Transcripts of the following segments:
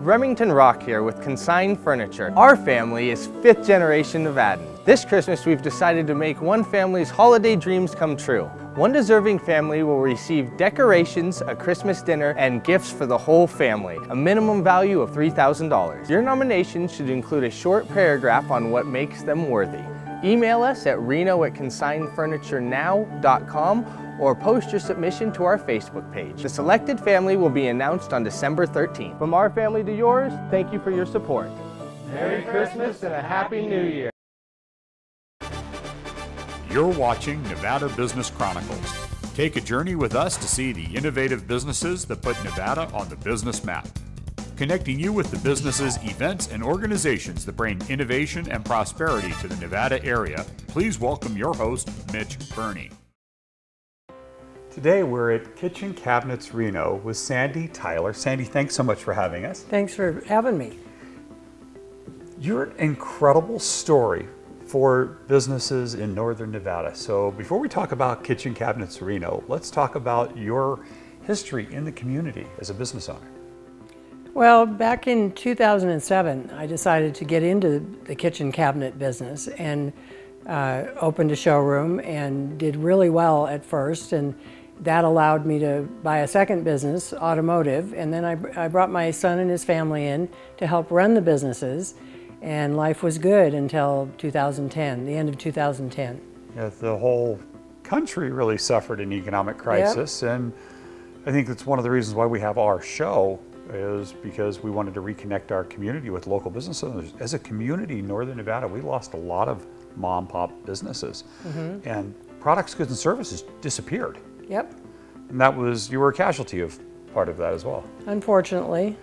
Remington Rock here with Consigned Furniture. Our family is 5th generation Nevadan. This Christmas we've decided to make one family's holiday dreams come true. One deserving family will receive decorations, a Christmas dinner, and gifts for the whole family, a minimum value of $3,000. Your nomination should include a short paragraph on what makes them worthy. Email us at reno@consignedfurniturennow.com or post your submission to our Facebook page. The selected family will be announced on December 13th. From our family to yours, thank you for your support. Merry Christmas and a Happy New Year. You're watching Nevada Business Chronicles. Take a journey with us to see the innovative businesses that put Nevada on the business map. Connecting you with the businesses, events, and organizations that bring innovation and prosperity to the Nevada area, please welcome your host, Mitch Burney. Today we're at Kitchen Cabinets Reno with Sandy Tyler. Sandy, thanks so much for having us. Thanks for having me. You're an incredible story for businesses in Northern Nevada. So before we talk about Kitchen Cabinets Reno, let's talk about your history in the community as a business owner. Well, back in 2007, I decided to get into the kitchen cabinet business and opened a showroom and did really well at first. And that allowed me to buy a second business, automotive, and then I brought my son and his family in to help run the businesses, and life was good until 2010, the end of 2010. Yeah, the whole country really suffered an economic crisis, yep. And I think that's one of the reasons why we have our show, is because we wanted to reconnect our community with local business owners. As a community in Northern Nevada, we lost a lot of mom and pop businesses, and products, goods, and services disappeared. Yep. And that was, you were a casualty of part of that as well. Unfortunately.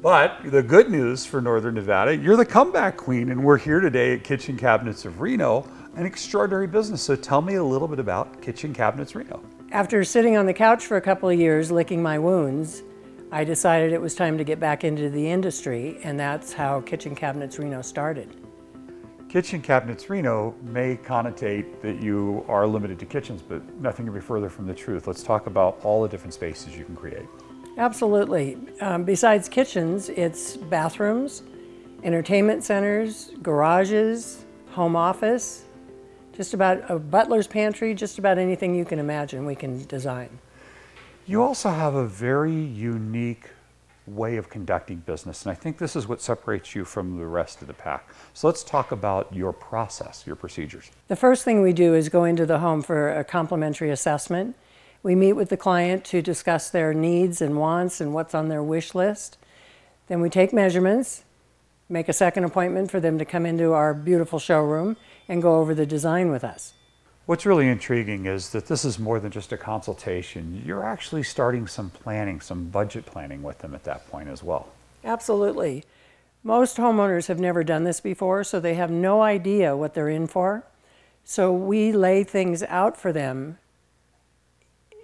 But the good news for Northern Nevada, you're the comeback queen, and we're here today at Kitchen Cabinets of Reno, an extraordinary business. So tell me a little bit about Kitchen Cabinets Reno. After sitting on the couch for a couple of years licking my wounds, I decided it was time to get back into the industry, and that's how Kitchen Cabinets Reno started. Kitchen Cabinets Reno may connotate that you are limited to kitchens, but nothing can be further from the truth. Let's talk about all the different spaces you can create. Absolutely. Besides kitchens, it's bathrooms, entertainment centers, garages, home office, just about a butler's pantry, just about anything you can imagine we can design. You also have a very unique way of conducting business, and I think this is what separates you from the rest of the pack. So let's talk about your process, your procedures. The first thing we do is go into the home for a complimentary assessment. We meet with the client to discuss their needs and wants and what's on their wish list. Then we take measurements, make a second appointment for them to come into our beautiful showroom and go over the design with us. What's really intriguing is that this is more than just a consultation. You're actually starting some planning, some budget planning with them at that point as well. Absolutely. Most homeowners have never done this before, so they have no idea what they're in for. So we lay things out for them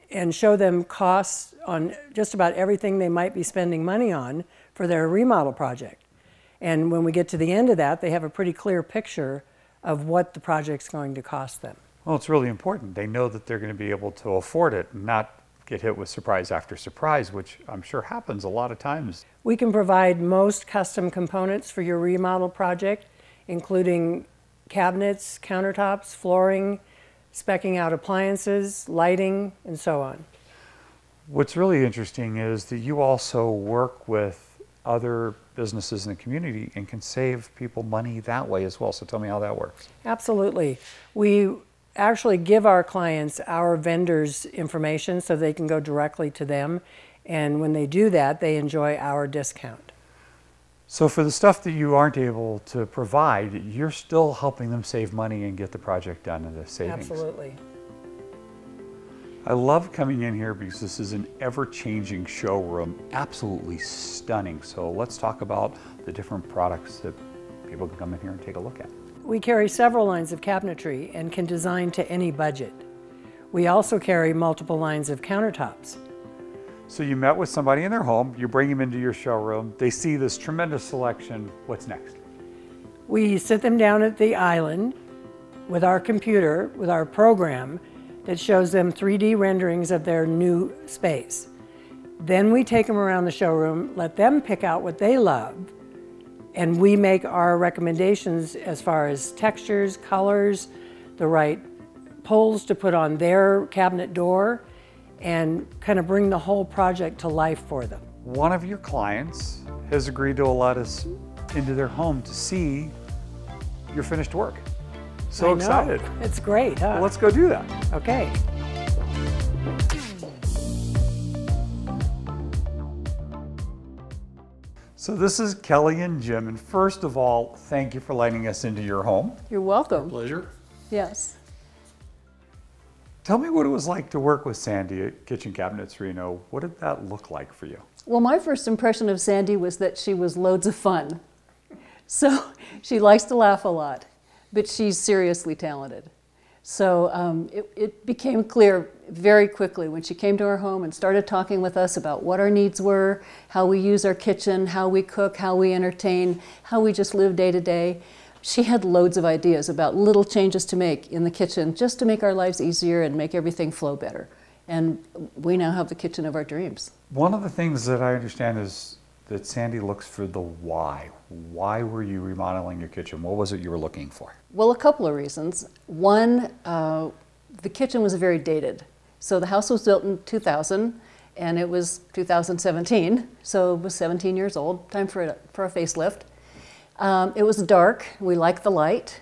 and show them costs on just about everything they might be spending money on for their remodel project. And when we get to the end of that, they have a pretty clear picture of what the project's going to cost them. Well, it's really important. They know that they're going to be able to afford it and not get hit with surprise after surprise, which I'm sure happens a lot of times. We can provide most custom components for your remodel project, including cabinets, countertops, flooring, speccing out appliances, lighting, and so on. What's really interesting is that you also work with other businesses in the community and can save people money that way as well. So tell me how that works. Absolutely. We actually give our clients our vendors' information so they can go directly to them, and when they do that, they enjoy our discount. So for the stuff that you aren't able to provide, you're still helping them save money and get the project done at a savings. Absolutely. I love coming in here because this is an ever-changing showroom, absolutely stunning. So let's talk about the different products that people can come in here and take a look at. We carry several lines of cabinetry and can design to any budget. We also carry multiple lines of countertops. So you met with somebody in their home, you bring them into your showroom, they see this tremendous selection. What's next? We sit them down at the island with our computer, with our program that shows them 3D renderings of their new space. Then we take them around the showroom, let them pick out what they love, and we make our recommendations as far as textures, colors, the right poles to put on their cabinet door, and kind of bring the whole project to life for them. One of your clients has agreed to allow us into their home to see your finished work. So excited. It's great, huh? Well, let's go do that. Okay. So this is Kelly and Jim, and first of all, thank you for letting us into your home. You're welcome. Pleasure. Yes. Tell me what it was like to work with Sandy at Kitchen Cabinets Reno. What did that look like for you? Well, my first impression of Sandy was that she was loads of fun. So she likes to laugh a lot, but she's seriously talented. So it became clear very quickly when she came to our home and started talking with us about what our needs were, how we use our kitchen, how we cook, how we entertain, how we just live day to day. She had loads of ideas about little changes to make in the kitchen just to make our lives easier and make everything flow better. And we now have the kitchen of our dreams. One of the things that I understand is that Sandy looks for the why. Why were you remodeling your kitchen? What was it you were looking for? Well, a couple of reasons. One, the kitchen was very dated. So the house was built in 2000 and it was 2017. So it was 17 years old, time for a facelift. It was dark, we liked the light,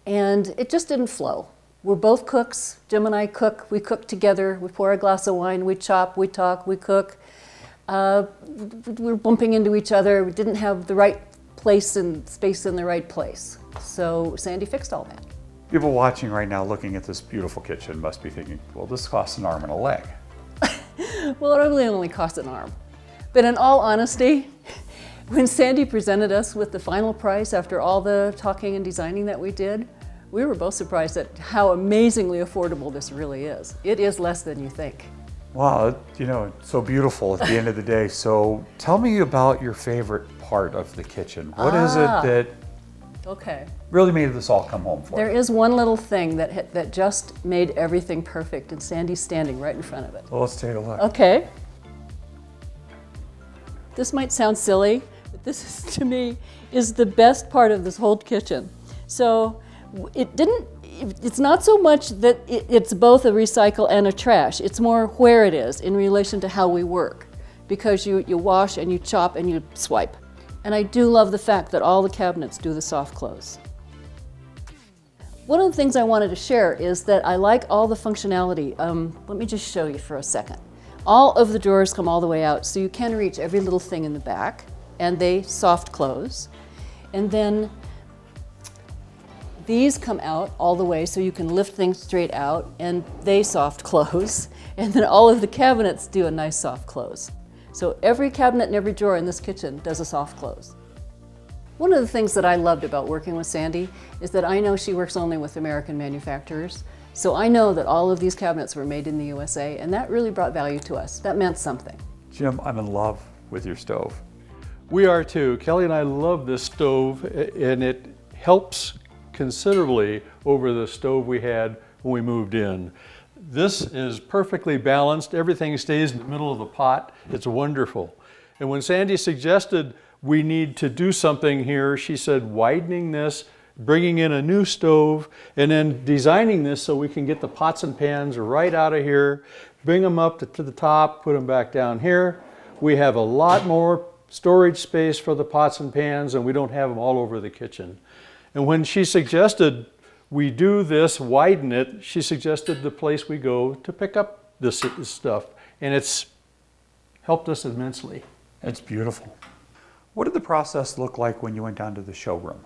and it just didn't flow. We're both cooks. Jim and I cook. We cook together. We pour a glass of wine. We chop. We talk. We cook. We're bumping into each other. We didn't have the right place and space in the right place. So Sandy fixed all that. People watching right now looking at this beautiful kitchen must be thinking, well, this costs an arm and a leg. Well, it really only cost an arm. But in all honesty, when Sandy presented us with the final price after all the talking and designing that we did, we were both surprised at how amazingly affordable this really is. It is less than you think. Wow, you know, it's so beautiful at the end of the day. So tell me about your favorite part of the kitchen. What is it that really made this all come home for There you? is one little thing that just made everything perfect, and Sandy's standing right in front of it. Well, let's take a look. Okay. This might sound silly, but this is, to me, is the best part of this whole kitchen. So it's not so much that it's both a recycle and a trash. It's more where it is in relation to how we work, because you wash and you chop and you swipe. And I do love the fact that all the cabinets do the soft close. One of the things I wanted to share is that I like all the functionality. Let me just show you for a second. All of the drawers come all the way out, so you can reach every little thing in the back, and they soft close. And then these come out all the way, so you can lift things straight out, and they soft close. And then all of the cabinets do a nice soft close. So every cabinet and every drawer in this kitchen does a soft close. One of the things that I loved about working with Sandy is that I know she works only with American manufacturers. So I know that all of these cabinets were made in the USA, and that really brought value to us. That meant something. Jim, I'm in love with your stove. We are too. Kelly and I love this stove, and it helps considerably over the stove we had when we moved in. This is perfectly balanced. Everything stays in the middle of the pot. It's wonderful. And when Sandy suggested we need to do something here, she said widening this, bringing in a new stove, and then designing this so we can get the pots and pans right out of here, bring them up to the top, put them back down here. We have a lot more storage space for the pots and pans, and we don't have them all over the kitchen. And when she suggested we do this, widen it, she suggested the place we go to pick up this stuff, and it's helped us immensely. It's beautiful. What did the process look like when you went down to the showroom?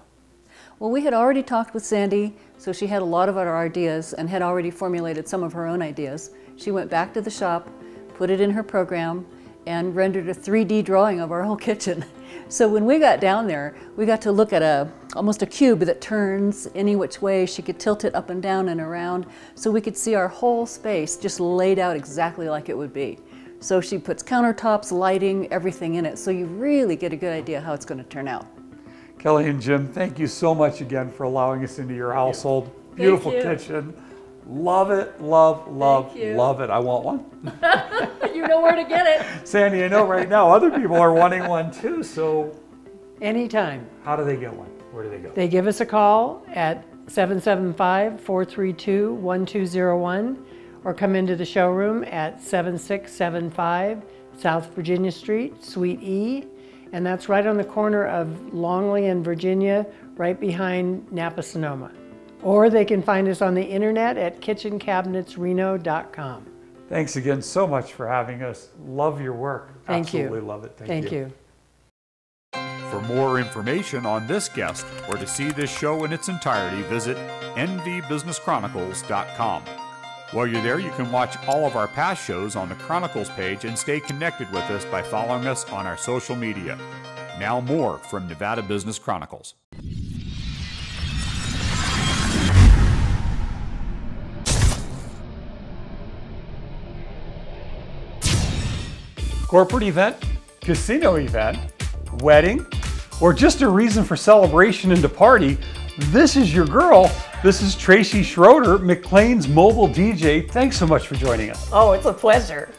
Well, we had already talked with Sandy, so she had a lot of our ideas and had already formulated some of her own ideas. She went back to the shop, put it in her program, and rendered a 3D drawing of our whole kitchen. So when we got down there, we got to look at almost a cube that turns any which way. She could tilt it up and down and around, so we could see our whole space just laid out exactly like it would be. So she puts countertops, lighting, everything in it, so you really get a good idea how it's going to turn out. Kelly and Jim, thank you so much again for allowing us into your household. Beautiful kitchen. Love it, love it. I want one. You You know where to get it. Sandy, I know right now other people are wanting one too, so Anytime. how do they get one? Where do they go? They give us a call at 775-432-1201 or come into the showroom at 7675 South Virginia Street, Suite E, and that's right on the corner of Longley and Virginia, right behind Napa Sonoma. Or they can find us on the internet at kitchencabinetsreno.com. Thanks again so much for having us. Love your work. Thank you. Absolutely love it. Thank you. For more information on this guest or to see this show in its entirety, visit nvbusinesschronicles.com. While you're there, you can watch all of our past shows on the Chronicles page and stay connected with us by following us on our social media. Now more from Nevada Business Chronicles. Corporate event, casino event, wedding, or just a reason for celebration and to party, this is your girl. This is Tracy Schroeder, McClain's mobile DJ. Thanks so much for joining us. Oh, it's a pleasure.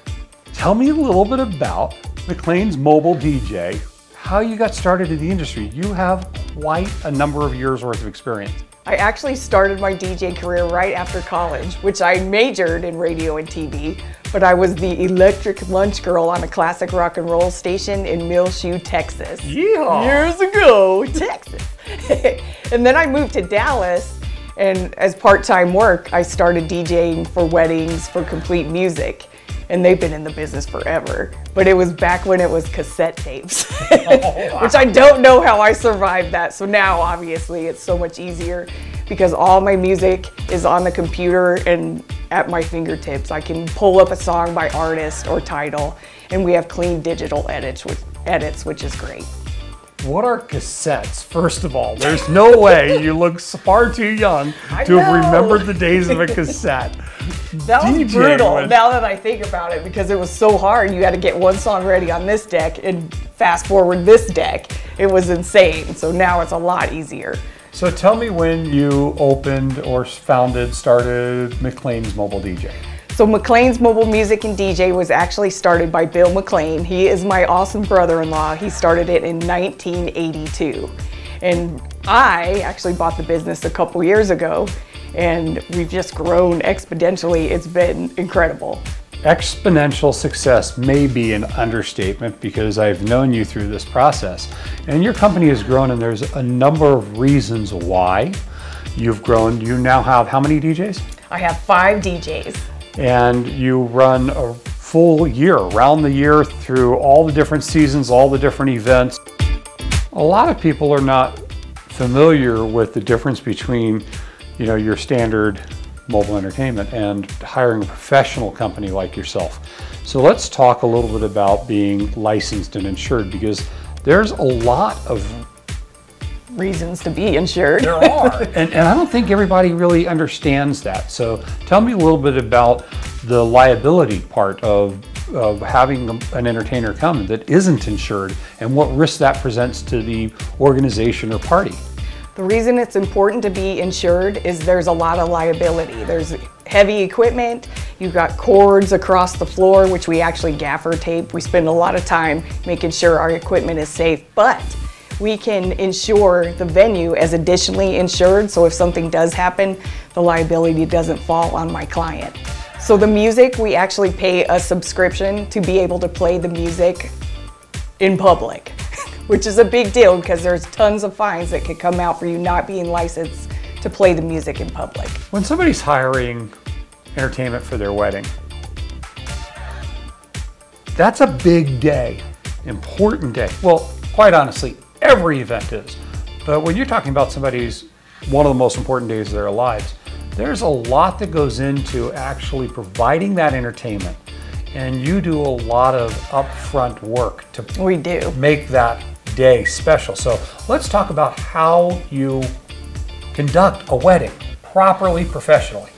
Tell me a little bit about McClain's mobile DJ, how you got started in the industry. You have quite a number of years worth of experience. I actually started my DJ career right after college, which I majored in radio and TV, but I was the electric lunch girl on a classic rock and roll station in Millshoe, Texas. Yeehaw. Years ago, Texas. And then I moved to Dallas, and as part-time work, I started DJing for weddings for Complete Music. And they've been in the business forever. But it was back when it was cassette tapes, which I don't know how I survived that. So now, obviously, it's so much easier because all my music is on the computer and at my fingertips. I can pull up a song by artist or title, and we have clean digital edits, which is great. What are cassettes? First of all, there's no way you look far too young to have remembered the days of a cassette. That was DJ brutal was- now that I think about it because it was so hard. You had to get one song ready on this deck and fast forward this deck. It was insane. So now it's a lot easier. So tell me when you opened or started McClain's Mobile DJ. So McClain's Mobile Music and DJ was actually started by Bill McClain. He is my awesome brother-in-law. He started it in 1982. And I actually bought the business a couple years ago, and we've just grown exponentially. It's been incredible. Exponential success may be an understatement because I've known you through this process. And your company has grown, and there's a number of reasons why you've grown. You now have how many DJs? I have 5 DJs. And you run a full year, around the year, through all the different seasons, all the different events. A lot of people are not familiar with the difference between, your standard mobile entertainment and hiring a professional company like yourself. So let's talk a little bit about being licensed and insured, because there's a lot of Reasons to be insured. There are. and I don't think everybody really understands that. So tell me a little bit about the liability part of having an entertainer come that isn't insured and what risk that presents to the organization or party. The reason it's important to be insured is there's a lot of liability. There's heavy equipment, you've got cords across the floor, which we actually gaffer tape. We spend a lot of time making sure our equipment is safe, but we can insure the venue as additionally insured, so if something does happen, the liability doesn't fall on my client. So the music, we actually pay a subscription to be able to play the music in public, which is a big deal because there's tons of fines that could come out for you not being licensed to play the music in public. When somebody's hiring entertainment for their wedding, that's a big day, important day. Well, quite honestly, every event is. But when you're talking about somebody's one of the most important days of their lives, there's a lot that goes into actually providing that entertainment. And you do a lot of upfront work to We do. make that day special. So let's talk about how you conduct a wedding properly, professionally.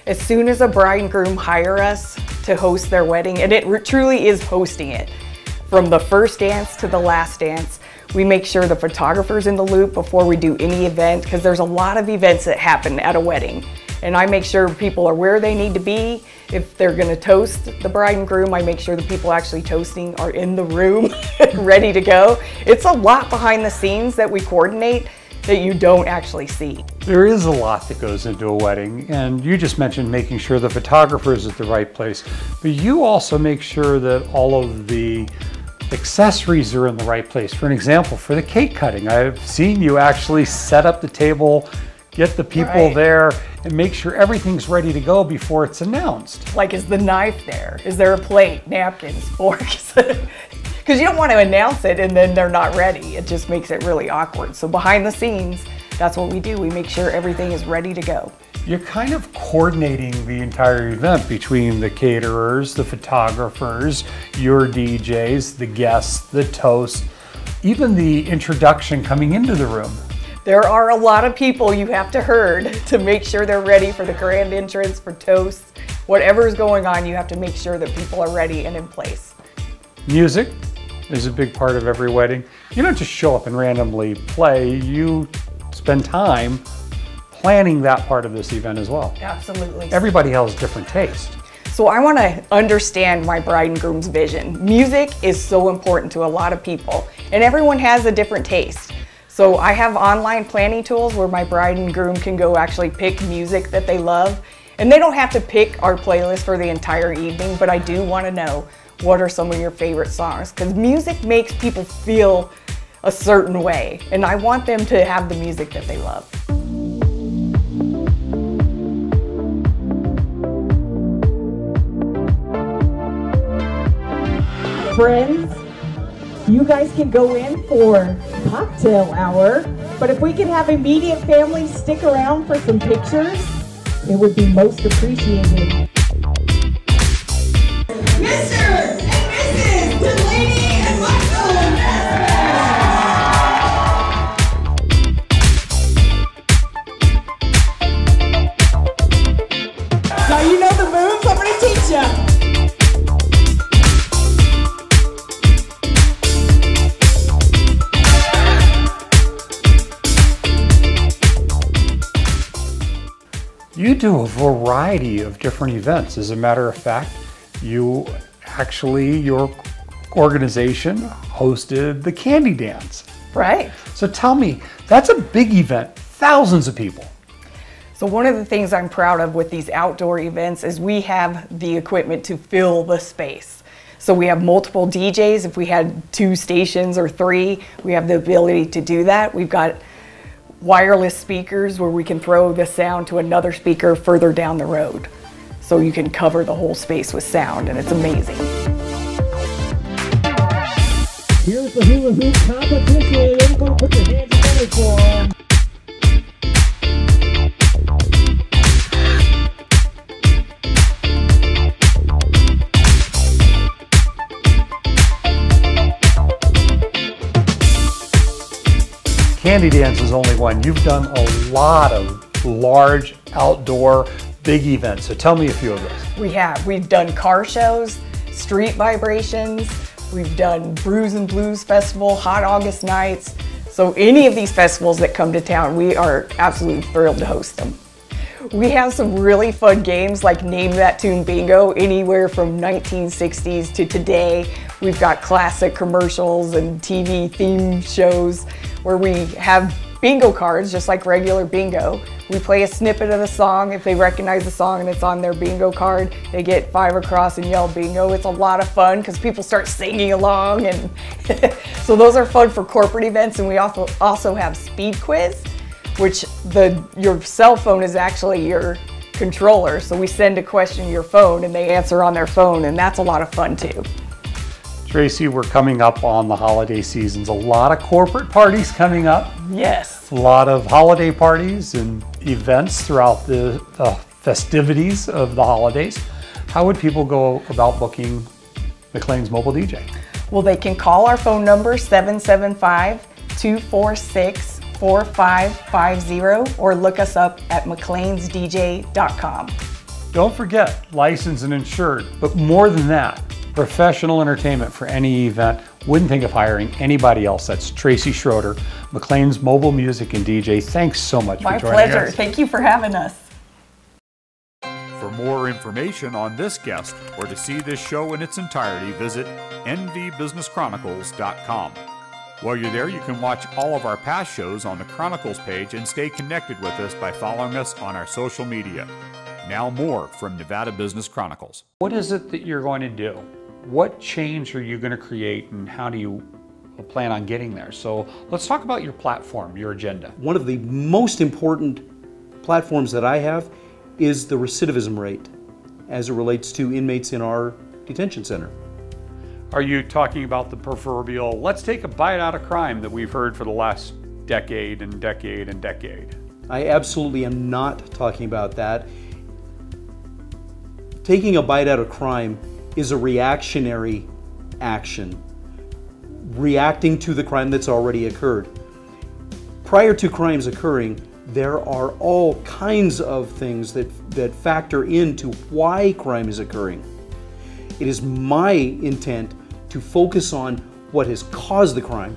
As soon as a bride and groom hire us to host their wedding, and it truly is hosting it, from the first dance to the last dance, we make sure the photographer's in the loop before we do any event, because there's a lot of events that happen at a wedding. And I make sure people are where they need to be. If they're gonna toast the bride and groom, I make sure the people actually toasting are in the room, ready to go. It's a lot behind the scenes that we coordinate that you don't actually see. There is a lot that goes into a wedding, and you just mentioned making sure the photographer is at the right place, but you also make sure that all of the accessories are in the right place. For an example, for the cake cutting, I've seen you actually set up the table, get the people there, and make sure everything's ready to go before it's announced. Like, is the knife there? Is there a plate, napkins, forks? Because you don't want to announce it and then they're not ready. It just makes it really awkward. So behind the scenes, that's what we do. We make sure everything is ready to go. You're kind of coordinating the entire event between the caterers, the photographers, your DJs, the guests, the toast, even the introduction coming into the room. There are a lot of people you have to herd to make sure they're ready for the grand entrance, for toasts. Whatever's going on, you have to make sure that people are ready and in place. Music is a big part of every wedding. You don't just show up and randomly play, you spend time planning that part of this event as well. Absolutely. Everybody has different taste. So I want to understand my bride and groom's vision. Music is so important to a lot of people, and everyone has a different taste. So I have online planning tools where my bride and groom can go actually pick music that they love. And they don't have to pick our playlist for the entire evening, but I do want to know what are some of your favorite songs, because music makes people feel a certain way, and I want them to have the music that they love. Friends, you guys can go in for cocktail hour, but if we can have immediate family stick around for some pictures, it would be most appreciated. Mr. and Mrs. Delaney and Michael. Now you know the moves, I'm going to teach you. You do a variety of different events. As a matter of fact, your organization hosted the candy dance. Right. So tell me, that's a big event, thousands of people. So one of the things I'm proud of with these outdoor events is we have the equipment to fill the space. So we have multiple DJs. If we had 2 stations or 3, we have the ability to do that. We've got wireless speakers where we can throw the sound to another speaker further down the road. So you can cover the whole space with sound, and it's amazing. Here's the hula hoop competition. Everybody put your hands together for them. Candy dance is only one. You've done a lot of large outdoor big events. So tell me a few of those. We have. We've done car shows, street vibrations. We've done Brews and Blues Festival, Hot August Nights. So any of these festivals that come to town, we are absolutely thrilled to host them. We have some really fun games like Name That Tune Bingo, anywhere from 1960s to today. We've got classic commercials and TV theme shows where we have bingo cards, just like regular bingo. We play a snippet of the song. If they recognize the song and it's on their bingo card, they get 5 across and yell bingo. It's a lot of fun because people start singing along, and so those are fun for corporate events. And we also have speed quiz, which your cell phone is actually your controller. So we send a question to your phone and they answer on their phone, and that's a lot of fun too. Tracy, we're coming up on the holiday seasons. A lot of corporate parties coming up. Yes. A lot of holiday parties and events throughout the festivities of the holidays. How would people go about booking McClain's mobile DJ? Well, they can call our phone number 775-246-4550 or look us up at McClainsDJ.com. Don't forget, licensed and insured, but more than that, professional entertainment for any event. Wouldn't think of hiring anybody else. That's Tracy Schroeder, McClain's mobile music and DJ. Thanks so much for joining us. My pleasure. Thank you for having us. more information on this guest or to see this show in its entirety, visit nvbusinesschronicles.com. While you're there, you can watch all of our past shows on the Chronicles page and stay connected with us by following us on our social media. Now more from Nevada Business Chronicles. What is it that you're going to do? What change are you going to create, and how do you plan on getting there? So let's talk about your platform, your agenda. One of the most important platforms that I have is the recidivism rate as it relates to inmates in our detention center. Are you talking about the proverbial, let's take a bite out of crime that we've heard for the last decade and decade and decade? I absolutely am not talking about that. Taking a bite out of crime is a reactionary action, reacting to the crime that's already occurred. Prior to crimes occurring, there are all kinds of things that factor into why crime is occurring. It is my intent to focus on what has caused the crime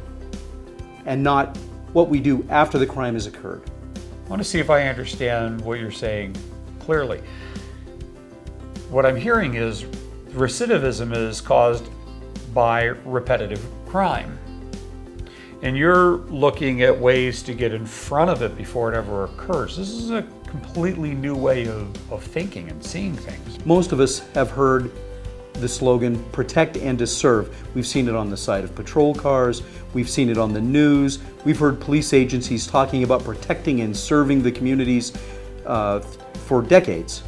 and not what we do after the crime has occurred. I want to see if I understand what you're saying clearly. What I'm hearing is recidivism is caused by repetitive crime. And you're looking at ways to get in front of it before it ever occurs. This is a completely new way of thinking and seeing things. Most of us have heard the slogan, protect and to serve. We've seen it on the side of patrol cars, we've seen it on the news, we've heard police agencies talking about protecting and serving the communities for decades.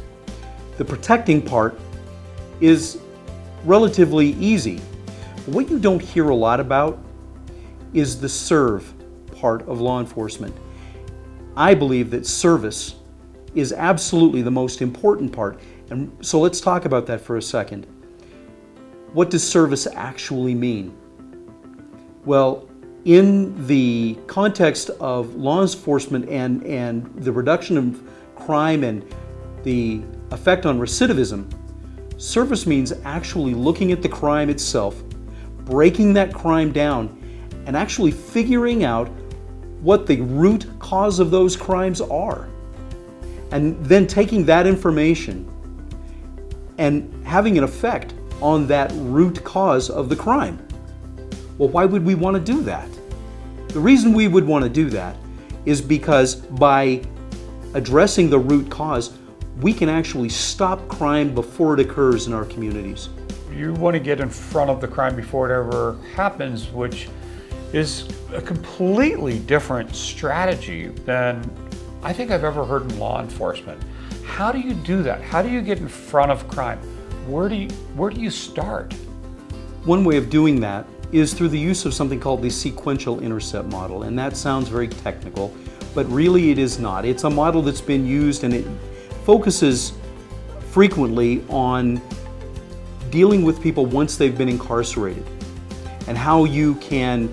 The protecting part is relatively easy. What you don't hear a lot about is the serve part of law enforcement. I believe that service is absolutely the most important part. And so let's talk about that for a second. What does service actually mean? Well, in the context of law enforcement and the reduction of crime and the effect on recidivism, service means actually looking at the crime itself, breaking that crime down, and actually figuring out what the root cause of those crimes are. And then taking that information and having an effect on that root cause of the crime. Well, why would we want to do that? The reason we would want to do that is because by addressing the root cause, we can actually stop crime before it occurs in our communities. You want to get in front of the crime before it ever happens, which is a completely different strategy than I think I've ever heard in law enforcement. How do you do that? How do you get in front of crime? Where do you start? One way of doing that is through the use of something called the sequential intercept model, and that sounds very technical, but really it is not. It's a model that's been used, and it focuses frequently on dealing with people once they've been incarcerated and how you can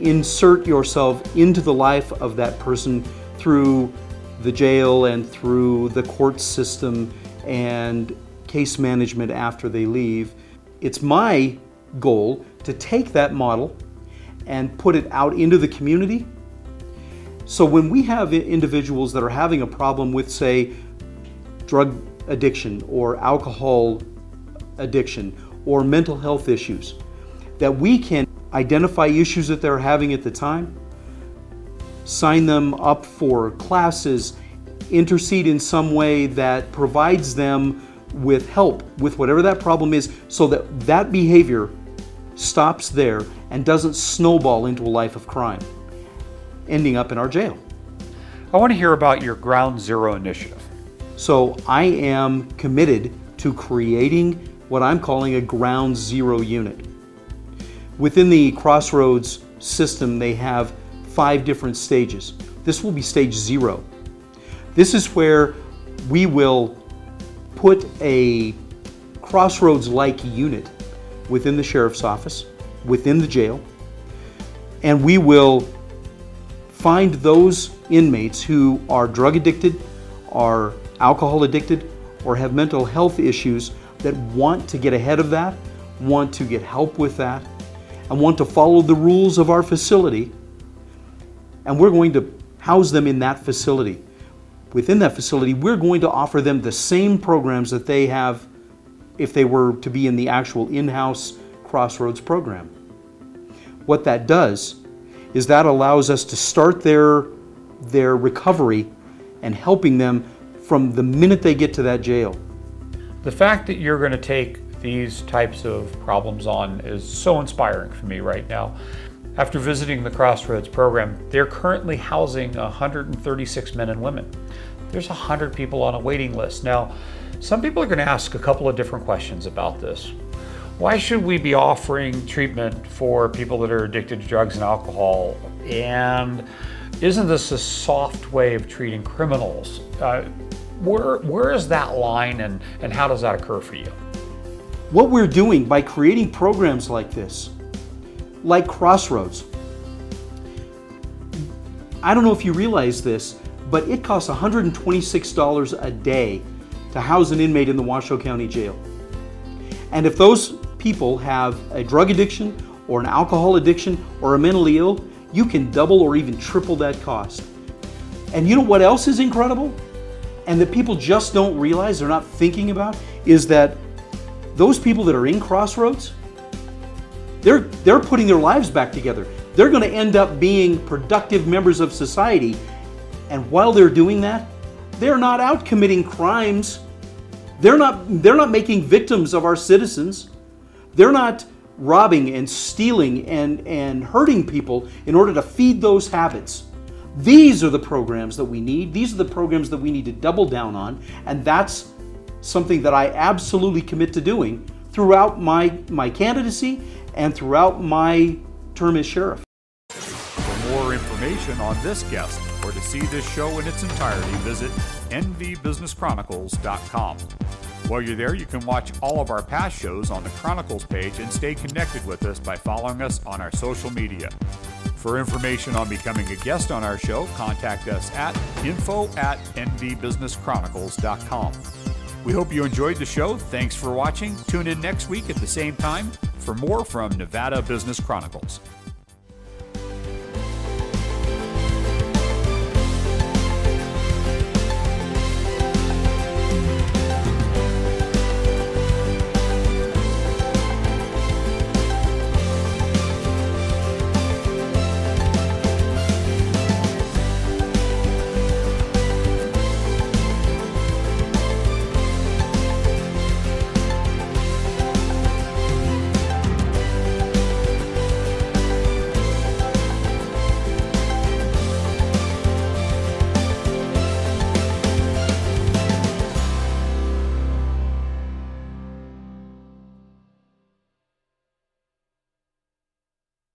insert yourself into the life of that person through the jail and through the court system and case management after they leave. It's my goal to take that model and put it out into the community. So when we have individuals that are having a problem with, say, drug addiction or alcohol addiction or mental health issues, that we can identify issues that they're having at the time, sign them up for classes, intercede in some way that provides them with help with whatever that problem is, so that that behavior stops there and doesn't snowball into a life of crime, ending up in our jail. I want to hear about your Ground Zero initiative. So I am committed to creating what I'm calling a Ground Zero unit. Within the Crossroads system, they have 5 different stages. This will be stage 0. This is where we will put a Crossroads-like unit within the sheriff's office, within the jail, and we will find those inmates who are drug addicted, are alcohol addicted, or have mental health issues that want to get ahead of that, want to get help with that, and want to follow the rules of our facility. And we're going to house them in that facility. within that facility, we're going to offer them the same programs that they have if they were to be in the actual in-house Crossroads program. What that does is that allows us to start their recovery and helping them from the minute they get to that jail. The fact that you're going to take these types of problems on is so inspiring for me right now. After visiting the Crossroads program, they're currently housing 136 men and women. There's 100 people on a waiting list. Now, some people are going to ask a couple of different questions about this. Why should we be offering treatment for people that are addicted to drugs and alcohol? And isn't this a soft way of treating criminals? Where is that line, and how does that occur for you? What we're doing by creating programs like this, like Crossroads, I don't know if you realize this, but it costs $126 a day to house an inmate in the Washoe County Jail. And if those people have a drug addiction or an alcohol addiction or are mentally ill, you can double or even triple that cost. And you know what else is incredible? And that people just don't realize, they're not thinking about, is that those people that are in Crossroads, they're putting their lives back together. They're going to end up being productive members of society. And while they're doing that, they're not out committing crimes. They're not making victims of our citizens. They're not robbing and stealing and hurting people in order to feed those habits. These are the programs that we need. These are the programs that we need to double down on. And that's something that I absolutely commit to doing throughout my candidacy and throughout my term as sheriff. For more information on this guest or to see this show in its entirety, visit nvbusinesschronicles.com. While you're there, you can watch all of our past shows on the Chronicles page and stay connected with us by following us on our social media. For information on becoming a guest on our show, contact us at info@nvbusinesschronicles.com. We hope you enjoyed the show. Thanks for watching. Tune in next week at the same time for more from Nevada Business Chronicles.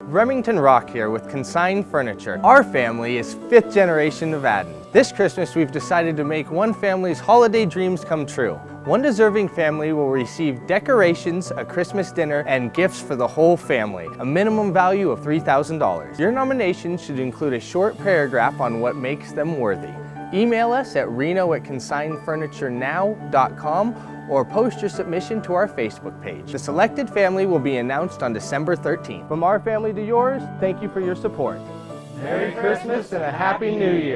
Remington Rock here with Consigned Furniture. Our family is 5th generation Nevadan. This Christmas we've decided to make one family's holiday dreams come true. One deserving family will receive decorations, a Christmas dinner, and gifts for the whole family, a minimum value of $3,000. Your nomination should include a short paragraph on what makes them worthy. Email us at reno@consignedfurniturenow.com or post your submission to our Facebook page. The selected family will be announced on December 13th. From our family to yours, thank you for your support. Merry Christmas and a Happy New Year.